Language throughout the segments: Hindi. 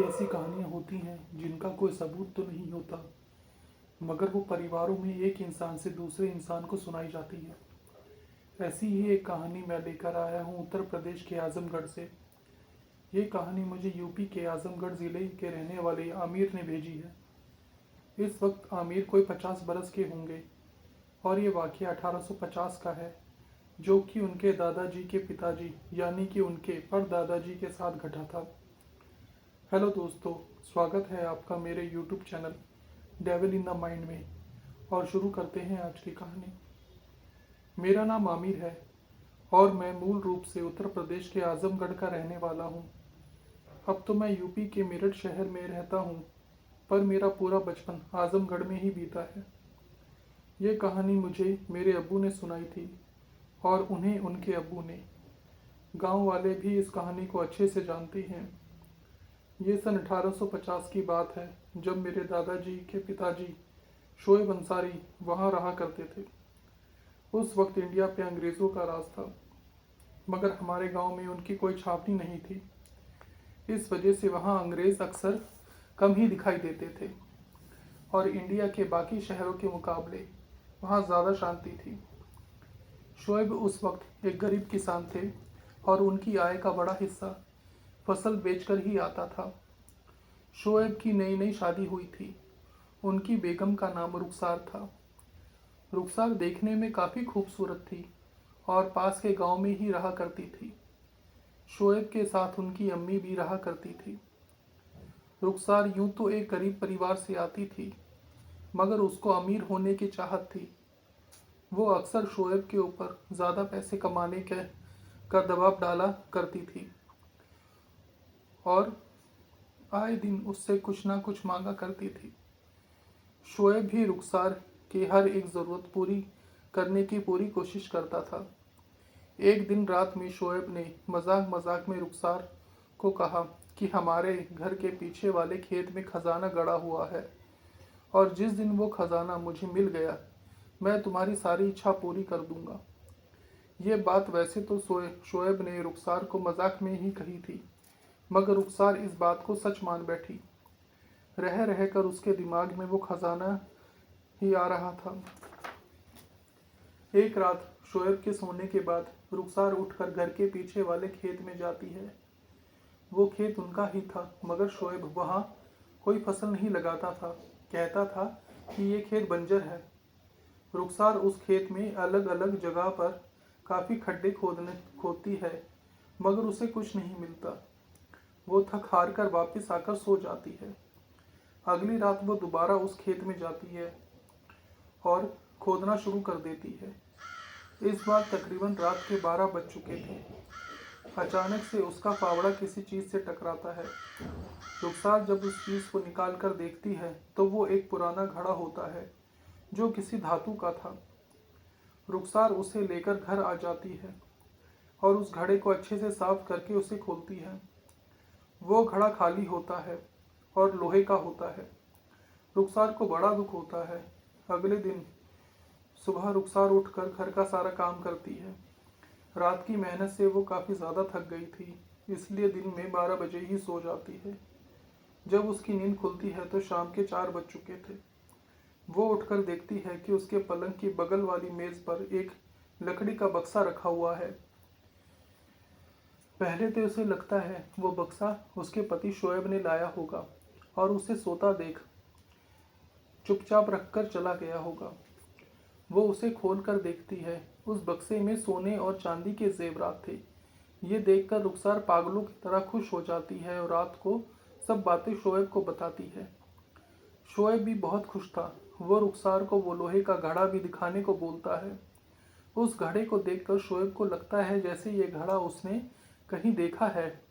ऐसी कहानियाँ होती हैं जिनका कोई सबूत तो नहीं होता, मगर वो परिवारों में एक इंसान से दूसरे इंसान को सुनाई जाती है। ऐसी ही एक कहानी मैं लेकर आया हूँ उत्तर प्रदेश के आजमगढ़ से। ये कहानी मुझे यूपी के आजमगढ़ ज़िले के रहने वाले आमिर ने भेजी है। इस वक्त आमिर कोई 50 बरस के होंगे और ये वाक़या 1850 का है, जो कि उनके दादाजी के पिताजी यानी कि उनके परदादाजी के साथ घटा था। हेलो दोस्तों, स्वागत है आपका मेरे YouTube channel devil in the mind में। और शुरू करते हैं आज की कहानी। मेरा नाम आमिर है और मैं मूल रूप से उत्तर प्रदेश के आजमगढ़ का रहने वाला हूँ। अब तो मैं यूपी के मेरठ शहर में रहता हूँ, पर मेरा पूरा बचपन आजमगढ़ में ही बीता है। ये कहानी मुझे मेरे अब्बू ने सुनाई थी और उन्हें उनके अब्बू ने। गांव वाले भी इस कहानी को अच्छे से जानते हैं। ये सन 1850 की बात है, जब मेरे दादाजी के पिताजी शोएब अंसारी वहाँ रहा करते थे। उस वक्त इंडिया पे अंग्रेज़ों का राज था, मगर हमारे गांव में उनकी कोई छावनी नहीं थी। इस वजह से वहाँ अंग्रेज़ अक्सर कम ही दिखाई देते थे और इंडिया के बाकी शहरों के मुकाबले वहाँ ज़्यादा शांति थी। शोएब उस वक्त एक गरीब किसान थे और उनकी आय का बड़ा हिस्सा फसल बेचकर ही आता था। शोएब की नई नई शादी हुई थी। उनकी बेगम का नाम रुखसार था। रुखसार देखने में काफ़ी खूबसूरत थी और पास के गांव में ही रहा करती थी। शोएब के साथ उनकी अम्मी भी रहा करती थी। रुखसार यूं तो एक गरीब परिवार से आती थी, मगर उसको अमीर होने की चाहत थी। वो अक्सर शोएब के ऊपर ज़्यादा पैसे कमाने का दबाव डाला करती थी और आए दिन उससे कुछ ना कुछ मांगा करती थी। शोएब भी रुखसार की हर एक ज़रूरत पूरी करने की पूरी कोशिश करता था। एक दिन रात में शोएब ने मजाक मजाक में रुखसार को कहा कि हमारे घर के पीछे वाले खेत में खजाना गड़ा हुआ है और जिस दिन वो खजाना मुझे मिल गया, मैं तुम्हारी सारी इच्छा पूरी कर दूंगा। ये बात वैसे तो शोएब ने रुखसार को मजाक में ही कही थी, मगर रुखसार इस बात को सच मान बैठी। रह रहकर उसके दिमाग में वो खजाना ही आ रहा था। एक रात शोएब के सोने के बाद रुखसार उठकर घर के पीछे वाले खेत में जाती है। वो खेत उनका ही था, मगर शोएब वहाँ कोई फसल नहीं लगाता था। कहता था कि ये खेत बंजर है। रुखसार उस खेत में अलग अलग जगह पर काफ़ी खड्डे खोदती है, मगर उसे कुछ नहीं मिलता। वो थक हार कर वापस आकर सो जाती है। अगली रात वो दोबारा उस खेत में जाती है और खोदना शुरू कर देती है। इस बार तकरीबन रात के 12 बज चुके थे। अचानक से उसका फावड़ा किसी चीज़ से टकराता है। रुखसार जब उस चीज़ को निकाल कर देखती है तो वो एक पुराना घड़ा होता है, जो किसी धातु का था। रुखसार उसे लेकर घर आ जाती है और उस घड़े को अच्छे से साफ करके उसे खोलती है। वो घड़ा खाली होता है और लोहे का होता है। रुखसार को बड़ा दुख होता है। अगले दिन सुबह रुखसार उठकर घर का सारा काम करती है। रात की मेहनत से वो काफ़ी ज़्यादा थक गई थी, इसलिए दिन में 12 बजे ही सो जाती है। जब उसकी नींद खुलती है तो शाम के 4 बज चुके थे। वो उठकर देखती है कि उसके पलंग की बगल वाली मेज़ पर एक लकड़ी का बक्सा रखा हुआ है। पहले तो उसे लगता है वो बक्सा उसके पति शोएब ने लाया होगा और उसे सोता देख चुपचाप रखकर चला गया होगा। वो उसे खोल कर देखती है। उस बक्से में सोने और चांदी के जेवरात थे। ये देखकर रुखसार पागलों की तरह खुश हो जाती है और रात को सब बातें शोएब को बताती है। शोएब भी बहुत खुश था। वो रुखसार को वो लोहे का घड़ा भी दिखाने को बोलता है। उस घड़े को देखकर शोएब को लगता है जैसे ये घड़ा उसने कहीं देखा है,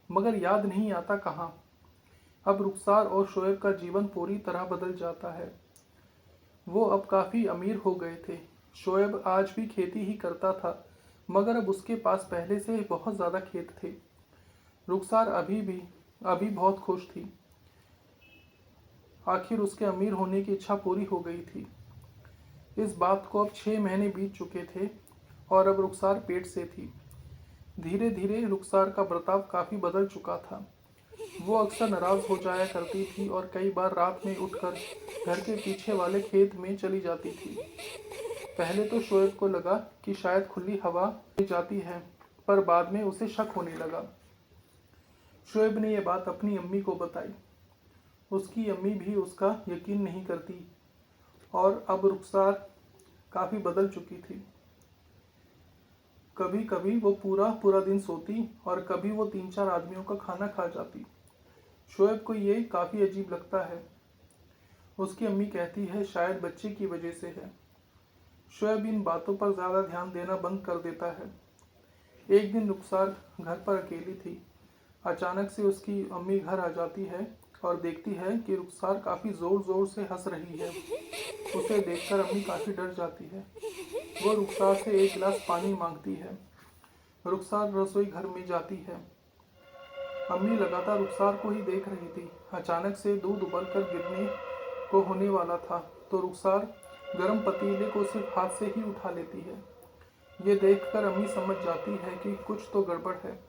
मगर याद नहीं आता कहाँ। अब रुखसार और शोएब का जीवन पूरी तरह बदल जाता है। वो अब काफ़ी अमीर हो गए थे। शोएब आज भी खेती ही करता था, मगर अब उसके पास पहले से बहुत ज़्यादा खेत थे। रुखसार अभी बहुत खुश थी। आखिर उसके अमीर होने की इच्छा पूरी हो गई थी। इस बात को अब 6 महीने बीत चुके थे और अब रुखसार पेट से थी। धीरे धीरे रुखसार का बर्ताव काफ़ी बदल चुका था। वो अक्सर नाराज हो जाया करती थी और कई बार रात में उठकर घर के पीछे वाले खेत में चली जाती थी। पहले तो शोएब को लगा कि शायद खुली हवा में जाती है, पर बाद में उसे शक होने लगा। शोएब ने यह बात अपनी अम्मी को बताई। उसकी अम्मी भी उसका यकीन नहीं करती और अब रुखसार काफ़ी बदल चुकी थी। कभी कभी वो पूरा पूरा दिन सोती और कभी वो 3-4 आदमियों का खाना खा जाती। शोएब को ये काफ़ी अजीब लगता है। उसकी अम्मी कहती है शायद बच्चे की वजह से है। शोएब इन बातों पर ज़्यादा ध्यान देना बंद कर देता है। एक दिन रुखसार घर पर अकेली थी। अचानक से उसकी अम्मी घर आ जाती है और देखती है कि रुखसार काफ़ी ज़ोर ज़ोर से हंस रही है। उसे देखकर अम्मी काफ़ी डर जाती है। वो रुखसार से एक गिलास पानी मांगती है। रुखसार रसोई घर में जाती है। अम्मी लगातार रुखसार को ही देख रही थी। अचानक से दूध उबलकर गिरने को होने वाला था तो रुखसार गर्म पतीले को सिर्फ हाथ से ही उठा लेती है। ये देखकर अम्मी समझ जाती है कि कुछ तो गड़बड़ है।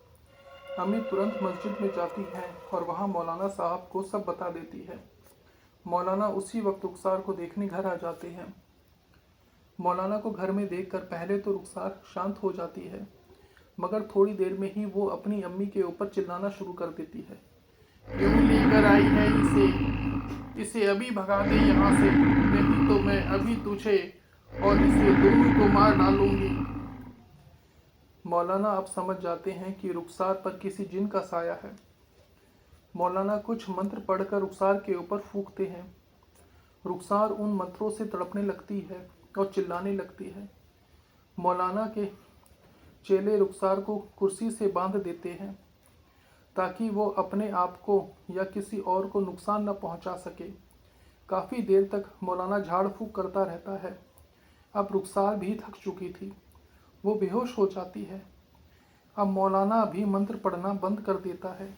अम्मी तुरंत मस्जिद में जाती है और वहाँ मौलाना साहब को सब बता देती है। मौलाना उसी वक्त रुखसार को देखने घर आ जाते हैं। मौलाना को घर में देखकर पहले तो रुखसार शांत हो जाती है, मगर थोड़ी देर में ही वो अपनी अम्मी के ऊपर चिल्लाना शुरू कर देती है। क्यों लेकर आई है इसे अभी भगा दे यहाँ से, नहीं तो मैं अभी तुझे और इसे दोनों को मार डालूंगी। मौलाना अब समझ जाते हैं कि रुखसार पर किसी जिन का साया है। मौलाना कुछ मंत्र पढ़कर रुखसार के ऊपर फूंकते हैं। रुखसार उन मंत्रों से तड़पने लगती है और चिल्लाने लगती है। मौलाना के चेले रुखसार को कुर्सी से बांध देते हैं ताकि वो अपने आप को या किसी और को नुकसान न पहुंचा सके। काफ़ी देर तक मौलाना झाड़ फूंक करता रहता है। अब रुखसार भी थक चुकी थी, वो बेहोश हो जाती है। अब मौलाना भी मंत्र पढ़ना बंद कर देता है।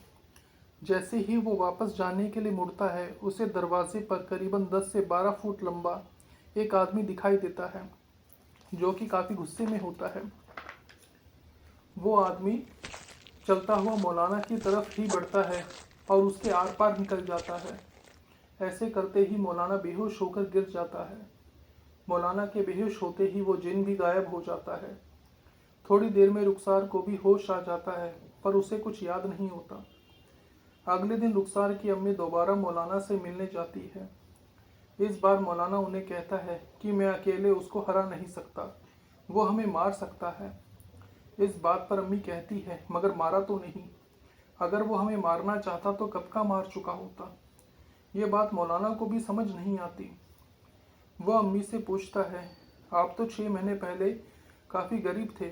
जैसे ही वो वापस जाने के लिए मुड़ता है, उसे दरवाजे पर करीबन 10 से 12 फुट लंबा एक आदमी दिखाई देता है, जो कि काफ़ी गुस्से में होता है। वो आदमी चलता हुआ मौलाना की तरफ ही बढ़ता है और उसके आर पार निकल जाता है। ऐसे करते ही मौलाना बेहोश होकर गिर जाता है। मौलाना के बेहोश होते ही वो जिन भी गायब हो जाता है। थोड़ी देर में रुखसार को भी होश आ जाता है, पर उसे कुछ याद नहीं होता। अगले दिन रुखसार की अम्मी दोबारा मौलाना से मिलने जाती है। इस बार मौलाना उन्हें कहता है कि मैं अकेले उसको हरा नहीं सकता, वो हमें मार सकता है। इस बात पर अम्मी कहती है मगर मारा तो नहीं, अगर वो हमें मारना चाहता तो कब का मार चुका होता। ये बात मौलाना को भी समझ नहीं आती। वह अम्मी से पूछता है, आप तो 6 महीने पहले काफ़ी गरीब थे,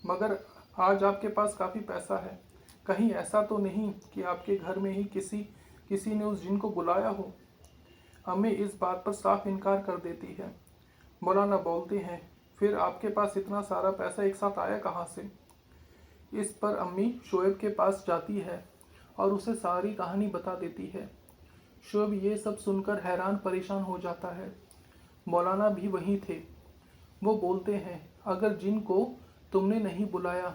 मगर आज आपके पास काफ़ी पैसा है। कहीं ऐसा तो नहीं कि आपके घर में ही किसी ने उस जिन को बुलाया हो। अम्मी इस बात पर साफ इनकार कर देती है। मौलाना बोलते हैं, फिर आपके पास इतना सारा पैसा एक साथ आया कहाँ से? इस पर अम्मी शोएब के पास जाती है और उसे सारी कहानी बता देती है। शोएब ये सब सुनकर हैरान परेशान हो जाता है। मौलाना भी वहीं थे। वो बोलते हैं, अगर जिन को तुमने नहीं बुलाया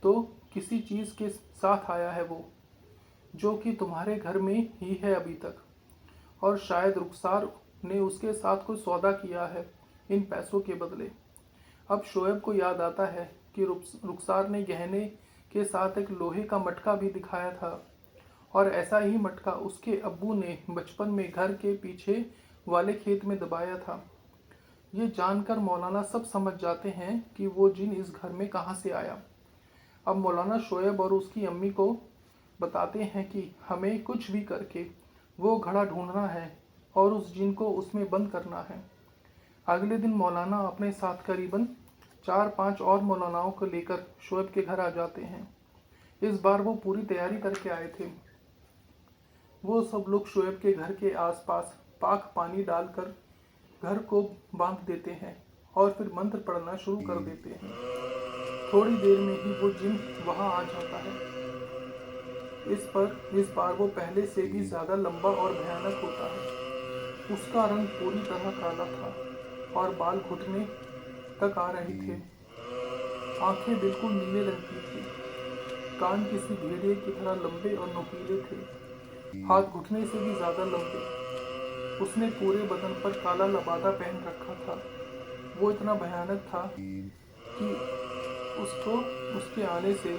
तो किसी चीज़ के साथ आया है वो, जो कि तुम्हारे घर में ही है अभी तक, और शायद रुखसार ने उसके साथ कोई सौदा किया है इन पैसों के बदले। अब शोएब को याद आता है कि रुखसार ने गहने के साथ एक लोहे का मटका भी दिखाया था, और ऐसा ही मटका उसके अब्बू ने बचपन में घर के पीछे वाले खेत में दबाया था। ये जानकर मौलाना सब समझ जाते हैं कि वो जिन इस घर में कहाँ से आया। अब मौलाना शोएब और उसकी अम्मी को बताते हैं कि हमें कुछ भी करके वो घड़ा ढूंढना है और उस जिन को उसमें बंद करना है। अगले दिन मौलाना अपने साथ करीबन 4-5 और मौलानाओं को लेकर शोएब के घर आ जाते हैं। इस बार वो पूरी तैयारी करके आए थे। वो सब लोग शोएब के घर के आसपास पाक पानी डालकर घर को बांध देते हैं और फिर मंत्र पढ़ना शुरू कर देते हैं। थोड़ी देर में ही वो जिन वहां आ जाता है। इस बार वो पहले से भी ज़्यादा लंबा और भयानक होता है। उसका रंग पूरी तरह काला था और बाल घुटने तक आ रहे थे। आंखें बिल्कुल नीले रंग की थी। कान किसी भेड़िए की तरह लंबे और नुकीले थे, हाथ घुटने से भी ज्यादा लंबे। उसने पूरे बदन पर काला लबादा पहन रखा था। वो इतना भयानक था कि उसको उसके आने से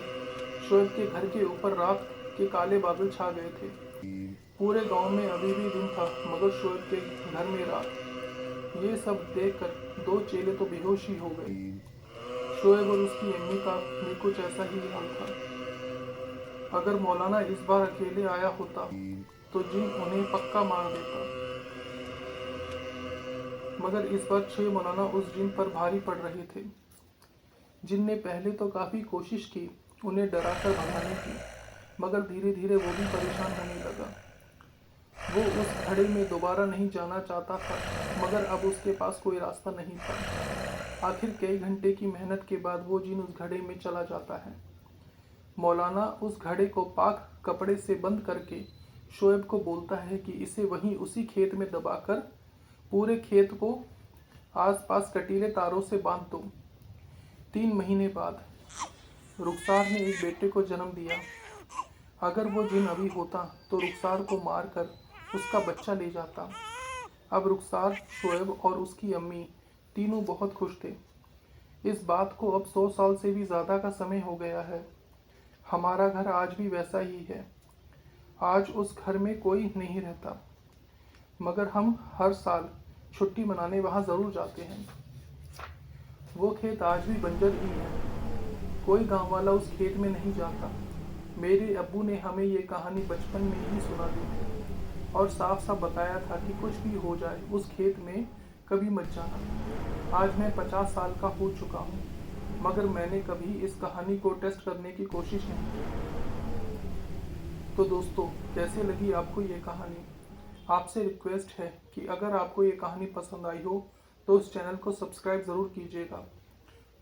शोएब के घर के ऊपर रात के काले बादल छा गए थे। पूरे गांव में अभी भी दिन था, मगर शोएब के घर में रात। ये सब देखकर दो चेले तो बेहोश ही हो गए। शोएब और उसकी अम्मी का भी कुछ ऐसा ही हाल था। अगर मौलाना इस बार अकेले आया होता तो जिन उन्हें पक्का मार देता, मगर इस बार 6 मौलाना उस जिन पर भारी पड़ रहे थे। जिन ने पहले तो काफी कोशिश की उन्हें डराकर भगाने की, मगर धीरे धीरे वो भी परेशान होने लगा। वो उस घड़े में दोबारा नहीं जाना चाहता था, मगर अब उसके पास कोई रास्ता नहीं था। आखिर कई घंटे की मेहनत के बाद वो जिन उस घड़े में चला जाता है। मौलाना उस घड़े को पाक कपड़े से बंद करके शोएब को बोलता है कि इसे वहीं उसी खेत में दबाकर पूरे खेत को आसपास कटीले तारों से बांध दो। 3 महीने बाद रुखसार ने एक बेटे को जन्म दिया। अगर वो जिन अभी होता तो रुखसार को मारकर उसका बच्चा ले जाता। अब रुखसार, शोएब और उसकी अम्मी तीनों बहुत खुश थे। इस बात को अब 100 साल से भी ज्यादा का समय हो गया है। हमारा घर आज भी वैसा ही है। आज उस घर में कोई नहीं रहता, मगर हम हर साल छुट्टी मनाने वहां जरूर जाते हैं। वो खेत आज भी बंजर ही है। कोई गांव वाला उस खेत में नहीं जाता। मेरे अब्बू ने हमें ये कहानी बचपन में ही सुना दी थी और साफ साफ बताया था कि कुछ भी हो जाए उस खेत में कभी मत जाना। आज मैं 50 साल का हो चुका हूँ, मगर मैंने कभी इस कहानी को टेस्ट करने की कोशिश नहीं की। तो दोस्तों, कैसे लगी आपको ये कहानी? आपसे रिक्वेस्ट है कि अगर आपको ये कहानी पसंद आई हो तो इस चैनल को सब्सक्राइब ज़रूर कीजिएगा।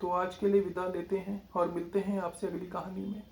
तो आज के लिए विदा लेते हैं और मिलते हैं आपसे अगली कहानी में।